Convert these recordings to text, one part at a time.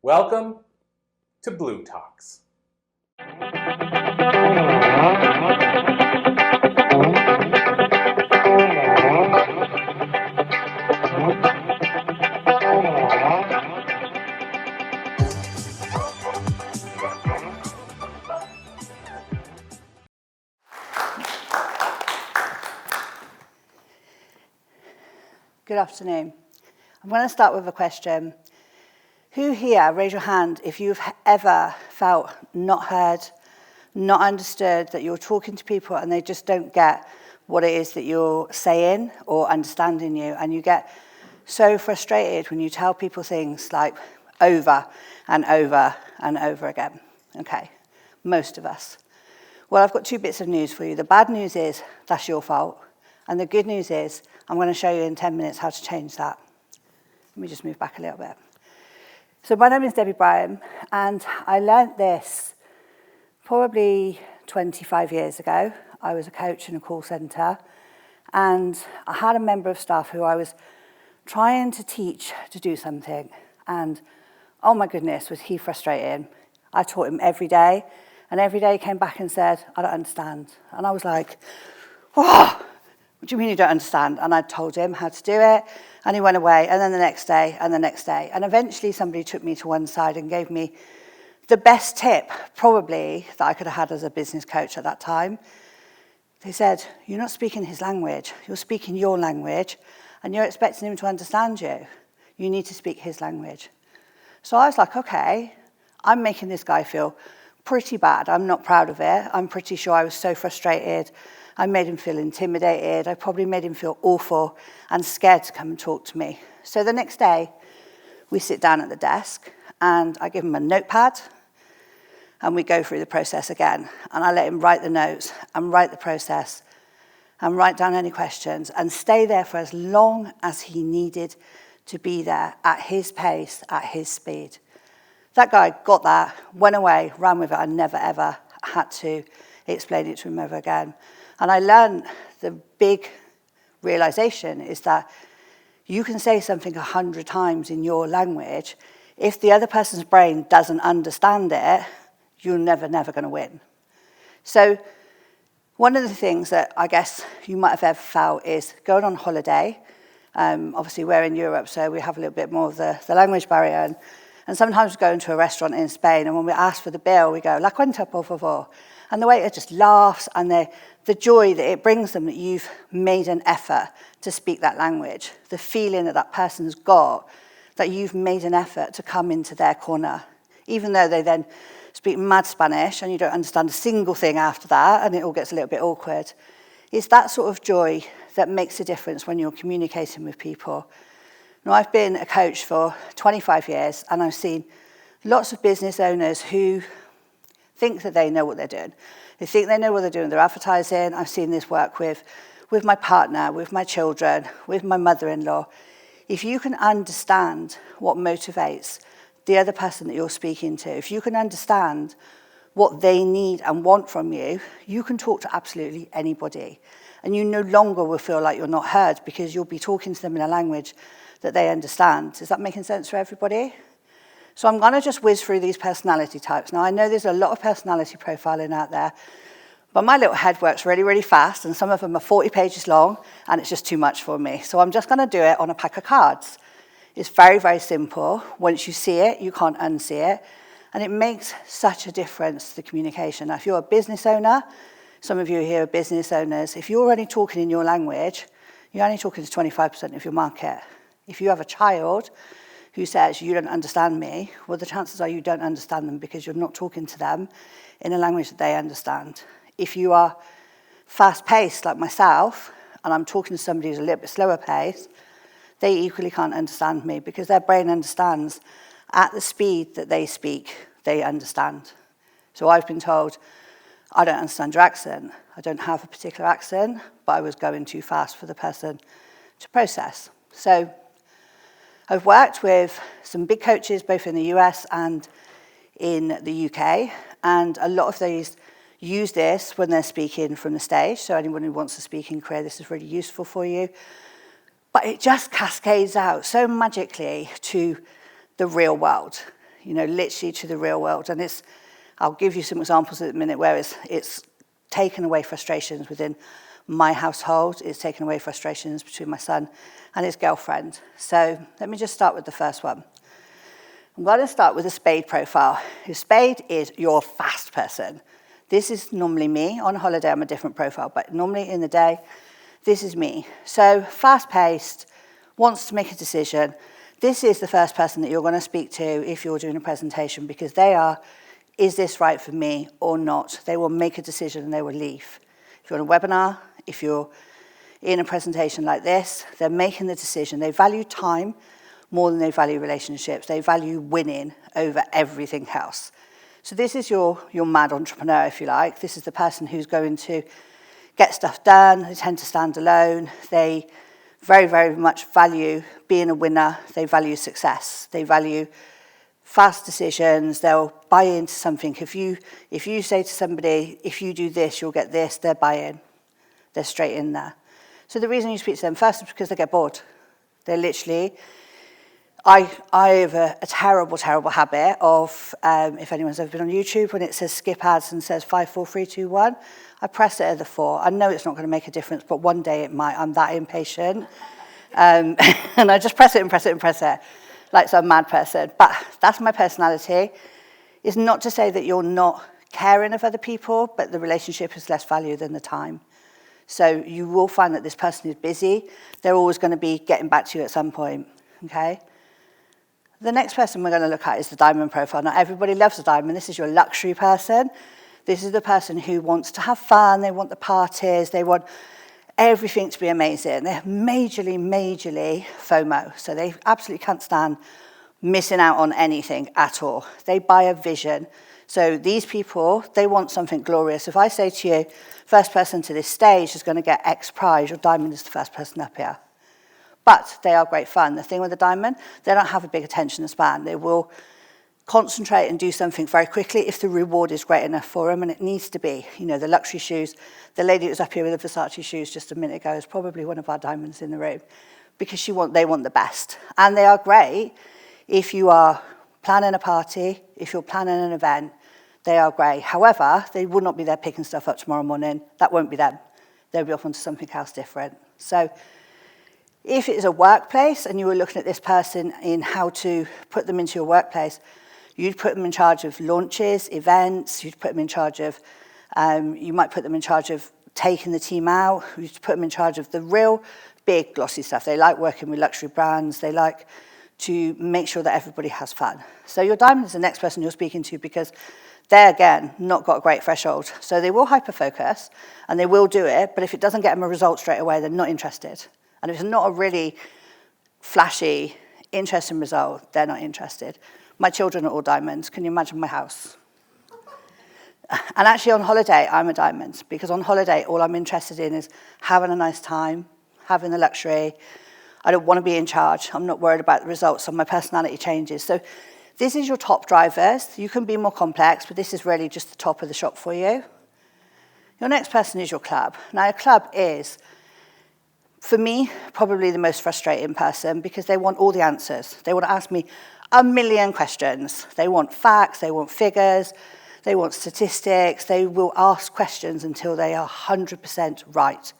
Welcome to Blue Talks. Good afternoon. I'm going to start with a question. Who here, raise your hand, if you've ever felt not heard, not understood, that you're talking to people and they just don't get what it is that you're saying or understanding you, and you get so frustrated when you tell people things like over and over and over again? Okay, most of us. Well, I've got two bits of news for you. The bad news is that's your fault. And the good news is I'm going to show you in 10 minutes how to change that. Let me just move back a little bit. So my name is Bryan, and I learnt this probably 25 years ago. I was a coach in a call centre, and I had a member of staff who I was trying to teach to do something. And oh my goodness, was he frustrating. I taught him every day, and every day he came back and said, I don't understand. And I was like, whoa. What do you mean you don't understand? And I told him how to do it, and he went away, and then the next day, and the next day. And eventually somebody took me to one side and gave me the best tip, probably, that I could have had as a business coach at that time. They said, you're not speaking his language, you're speaking your language, and you're expecting him to understand you. You need to speak his language. So I was like, okay, I'm making this guy feel pretty bad. I'm not proud of it. I'm pretty sure I was so frustrated. I made him feel intimidated. I probably made him feel awful and scared to come and talk to me. So the next day, we sit down at the desk, and I give him a notepad, and we go through the process again. And I let him write the notes and write the process and write down any questions and stay there for as long as he needed to be there at his pace, at his speed. That guy got that, went away, ran with it. I never, ever had to explain it to him ever again. And I learned the big realization is that you can say something 100 times in your language. If the other person's brain doesn't understand it, you're never going to win. So one of the things that I guess you might have ever felt is going on holiday. Obviously, we're in Europe, so we have a little bit more of the language barrier. And sometimes we go into a restaurant in Spain, and when we ask for the bill, we go, "La cuenta, por favor." And the waiter just laughs, and the joy that it brings them that you've made an effort to speak that language, the feeling that that person's got, that you've made an effort to come into their corner, even though they then speak mad Spanish and you don't understand a single thing after that, and it all gets a little bit awkward. It's that sort of joy that makes a difference when you're communicating with people. Now, I've been a coach for 25 years, and I've seen lots of business owners who think that they know what they're doing. They think they know what they're doing. They're advertising. I've seen this work with my partner, with my children, with my mother-in-law. If you can understand what motivates the other person that you're speaking to, if you can understand what they need and want from you, you can talk to absolutely anybody. And you no longer will feel like you're not heard because you'll be talking to them in a language that they understand. Is that making sense for everybody? So I'm going to just whiz through these personality types. Now, I know there's a lot of personality profiling out there, but my little head works really, really fast, and some of them are 40 pages long, and it's just too much for me. So I'm just going to do it on a pack of cards. It's very, very simple. Once you see it, you can't unsee it, and it makes such a difference to the communication. Now, if you're a business owner, some of you here are business owners, if you're only talking in your language, you're only talking to 25% of your market. If you have a child who says, you don't understand me, well, the chances are you don't understand them because you're not talking to them in a language that they understand. If you are fast-paced like myself, and I'm talking to somebody who's a little bit slower pace, they equally can't understand me because their brain understands at the speed that they speak, they understand. So I've been told, I don't understand your accent. I don't have a particular accent, but I was going too fast for the person to process. So I've worked with some big coaches, both in the US and in the UK, and a lot of these use this when they're speaking from the stage. So anyone who wants to speak in career, this is really useful for you. But it just cascades out so magically to the real world. literally to the real world. And I'll give you some examples in a minute where it's taken away frustrations within my household. It's taken away frustrations between my son and his girlfriend. So let me just start with the first one. I'm going to start with a spade profile. Your spade is your fast person. This is normally me. On holiday, I'm a different profile, but normally in the day, this is me. So fast-paced, wants to make a decision. This is the first person that you're going to speak to if you're doing a presentation, because they are, is this right for me or not? They will make a decision and they will leave. If you're on a webinar, if you're in a presentation like this, they're making the decision. They value time more than they value relationships. They value winning over everything else. So this is your mad entrepreneur, if you like. This is the person who's going to get stuff done. They tend to stand alone. They very, very much value being a winner. They value success. They value fast decisions. They'll buy into something. If you say to somebody, if you do this, you'll get this, they're buying. They're straight in there. So the reason you speak to them first is because they get bored. They're literally... I have a terrible, terrible habit of, if anyone's ever been on YouTube, when it says skip ads and says 5, 4, 3, 2, 1, I press it at the 4. I know it's not going to make a difference, but one day it might. I'm that impatient. And I just press it and press it and press it, like some mad person. But that's my personality. It's not to say that you're not caring of other people, but the relationship is less value than the time. So you will find that this person is busy. They're always going to be getting back to you at some point, okay? The next person we're going to look at is the diamond profile. Now, everybody loves a diamond. This is your luxury person. This is the person who wants to have fun. They want the parties. They want everything to be amazing. They're majorly FOMO. So they absolutely can't stand missing out on anything at all. They buy a vision. So these people, they want something glorious. If I say to you, first person to this stage is going to get X prize, your diamond is the first person up here. But they are great fun. The thing with the diamond, they don't have a big attention span. They will concentrate and do something very quickly if the reward is great enough for them, and it needs to be. The luxury shoes, the lady that was up here with the Versace shoes just a minute ago is probably one of our diamonds in the room, because they want the best. And they are great if you are planning a party, if you're planning an event, they are great. However, they will not be there picking stuff up tomorrow morning. That won't be them. They'll be off onto something else different. So if it is a workplace and you were looking at this person in how to put them into your workplace, you'd put them in charge of launches, events, you'd put them in charge of, you might put them in charge of taking the team out, you'd put them in charge of the real big glossy stuff. They like working with luxury brands, they like to make sure that everybody has fun. So your diamond is the next person you're speaking to, because they're, again, not got a great threshold. So they will hyper-focus and they will do it, but if it doesn't get them a result straight away, they're not interested. And if it's not a really flashy, interesting result, they're not interested. My children are all diamonds. Can you imagine my house? And actually on holiday, I'm a diamond, because on holiday, all I'm interested in is having a nice time, having the luxury. I don't want to be in charge. I'm not worried about the results, so my personality changes. So this is your top drivers. You can be more complex, but this is really just the top of the shop for you. Your next person is your club. Now, a club is, for me, probably the most frustrating person, because they want all the answers. They want to ask me a million questions. They want facts, they want figures, they want statistics. They will ask questions until they are 100% right.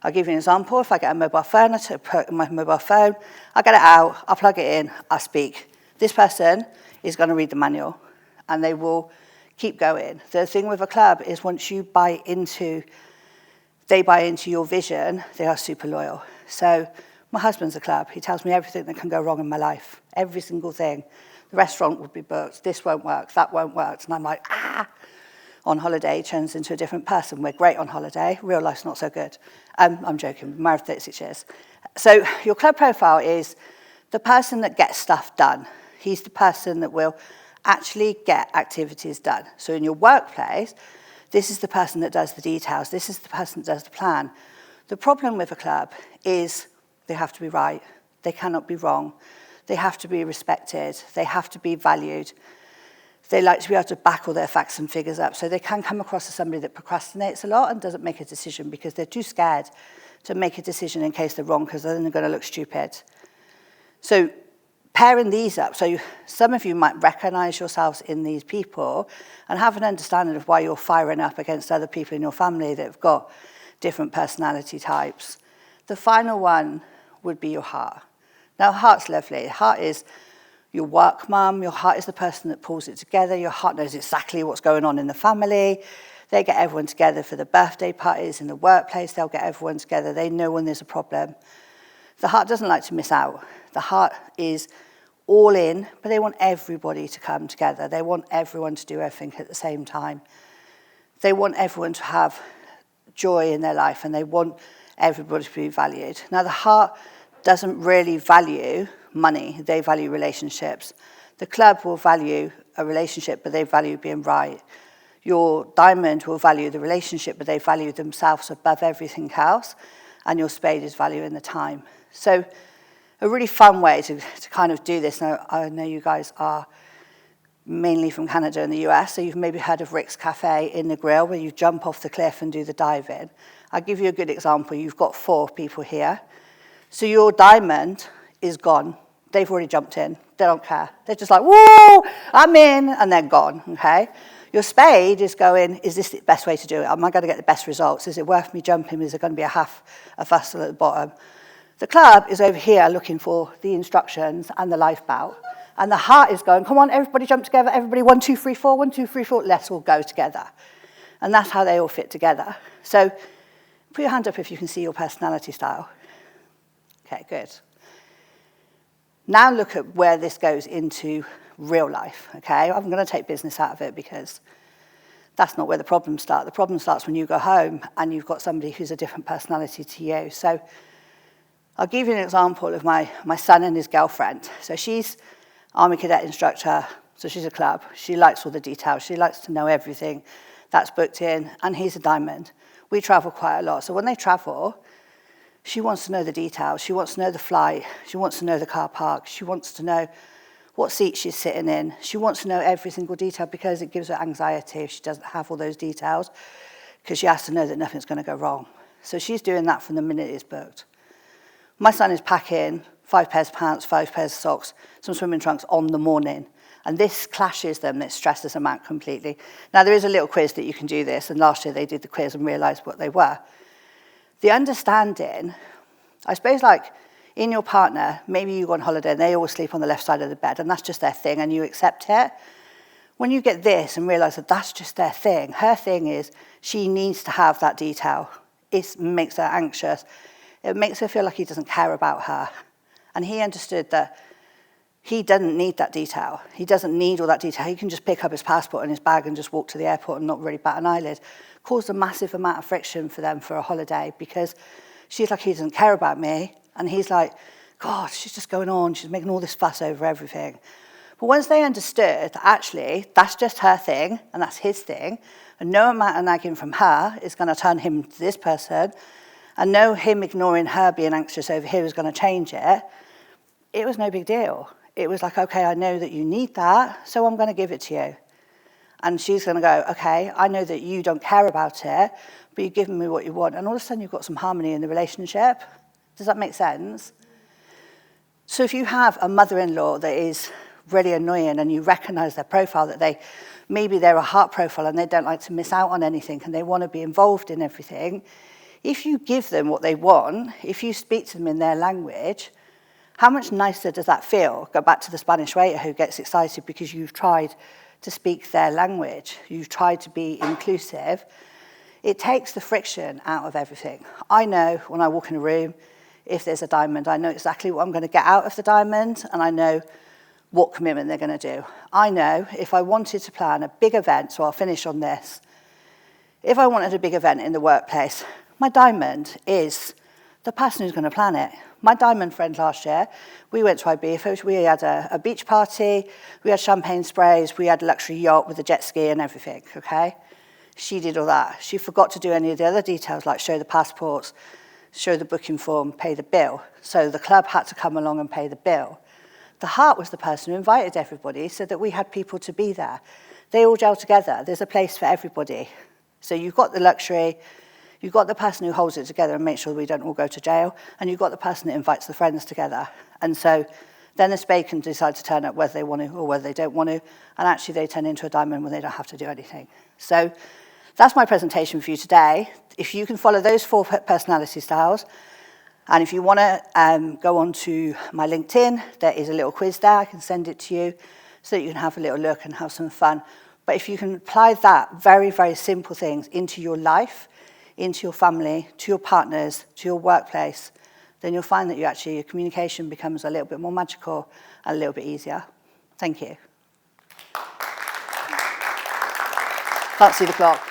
I'll give you an example. If I get a mobile phone, I put my mobile phone, I'll get it out, I'll plug it in, I'll speak. This person is going to read the manual, and they will keep going. The thing with a club is once you buy into your vision, they are super loyal. So my husband's a club. He tells me everything that can go wrong in my life, every single thing. The restaurant would be booked, this won't work, that won't work. And I'm like, On holiday, he turns into a different person. We're great on holiday. Real life's not so good. I'm joking. I'm married 36 years. So your club profile is the person that gets stuff done. He's the person that will actually get activities done. So in your workplace, this is the person that does the details. This is the person that does the plan. The problem with a club is they have to be right. They cannot be wrong. They have to be respected. They have to be valued. They like to be able to back all their facts and figures up. So they can come across as somebody that procrastinates a lot and doesn't make a decision because they're too scared to make a decision in case they're wrong, because then they're going to look stupid. So pairing these up, so some of you might recognize yourselves in these people and have an understanding of why you're firing up against other people in your family that have got different personality types. The final one would be your heart. Now, heart's lovely. Heart is your work mum. Your heart is the person that pulls it together. Your heart knows exactly what's going on in the family. They get everyone together for the birthday parties in the workplace. They'll get everyone together. They know when there's a problem. The heart doesn't like to miss out. The heart is all in, but they want everybody to come together. They want everyone to do everything at the same time. They want everyone to have joy in their life, and they want everybody to be valued. Now, the heart doesn't really value money. They value relationships. The club will value a relationship, but they value being right. Your diamond will value the relationship, but they value themselves above everything else. And your spade is valuing the time. So a really fun way to kind of do this. Now, I know you guys are mainly from Canada and the US, so you've maybe heard of Rick's Cafe in the Grill, where you jump off the cliff and do the dive in. I'll give you a good example. You've got 4 people here. So your diamond is gone. They've already jumped in. They don't care. They're just like, whoa, I'm in, and they're gone, okay? Your spade is going, is this the best way to do it? Am I going to get the best results? Is it worth me jumping? Is there going to be a half a fussle at the bottom? The club is over here looking for the instructions and the lifeboat. And the heart is going, come on, everybody jump together. Everybody, 1, 2, 3, 4, 1, 2, 3, 4. Let's all go together. And that's how they all fit together. So put your hand up if you can see your personality style. Okay, good. Now look at where this goes into real life, okay? I'm going to take business out of it because that's not where the problems start. The problem starts when you go home and you've got somebody who's a different personality to you. So I'll give you an example of my son and his girlfriend. So she's Army Cadet instructor, so she's a club. She likes all the details. She likes to know everything that's booked in, and he's a diamond. We travel quite a lot. So when they travel, she wants to know the details. She wants to know the flight. She wants to know the car park. She wants to know what seat she's sitting in. She wants to know every single detail because it gives her anxiety if she doesn't have all those details, because she has to know that nothing's going to go wrong. So she's doing that from the minute it's booked. My son is packing 5 pairs of pants, 5 pairs of socks, some swimming trunks on the morning. And this clashes them, it stresses them out completely. Now, there is a little quiz that you can do this, and last year they did the quiz and realised what they were. The understanding, I suppose, like in your partner, maybe you go on holiday and they always sleep on the left side of the bed, and that's just their thing, and you accept it. When you get this and realise that that's just their thing, her thing is she needs to have that detail. It makes her anxious. It makes her feel like he doesn't care about her. And he understood that he doesn't need that detail. He doesn't need all that detail. He can just pick up his passport and his bag and just walk to the airport and not really bat an eyelid. Caused a massive amount of friction for them for a holiday because she's like, he doesn't care about me. And he's like, God, she's just going on. She's making all this fuss over everything. But once they understood that actually that's just her thing and that's his thing, and no amount of nagging from her is going to turn him to this person, and no him ignoring her being anxious over here is going to change it, it was no big deal. It was like, okay, I know that you need that, so I'm going to give it to you. And she's going to go, okay, I know that you don't care about it, but you've given me what you want. And all of a sudden you've got some harmony in the relationship. Does that make sense? So if you have a mother-in-law that is really annoying and you recognize their profile, that maybe they're a heart profile and they don't like to miss out on anything and they want to be involved in everything, if you give them what they want, if you speak to them in their language, how much nicer does that feel? Go back to the Spanish waiter who gets excited because you've tried to speak their language. You've tried to be inclusive. It takes the friction out of everything. I know when I walk in a room, if there's a diamond, I know exactly what I'm going to get out of the diamond, and I know what commitment they're going to do. I know if I wanted to plan a big event, so I'll finish on this. If I wanted a big event in the workplace, my diamond is the person who's going to plan it. My diamond friend last year, we went to Ibiza, we had a beach party, we had champagne sprays, we had a luxury yacht with a jet ski and everything, okay? She did all that. She forgot to do any of the other details, like show the passports, show the booking form, pay the bill. So the club had to come along and pay the bill. The heart was the person who invited everybody so that we had people to be there. They all gel together. There's a place for everybody. So you've got the luxury, you've got the person who holds it together and makes sure we don't all go to jail, and you've got the person that invites the friends together. And so Then the spade can decide to turn up whether they want to or whether they don't want to, and actually they turn into a diamond when they don't have to do anything. So that's my presentation for you today. If you can follow those 4 personality styles, and if you want to go on to my LinkedIn, there is a little quiz there. I can send it to you so that you can have a little look and have some fun. But if you can apply that very, very simple things into your life, into your family, to your partners, to your workplace, then you'll find that your communication becomes a little bit more magical and a little bit easier. Thank you. Can't see the clock.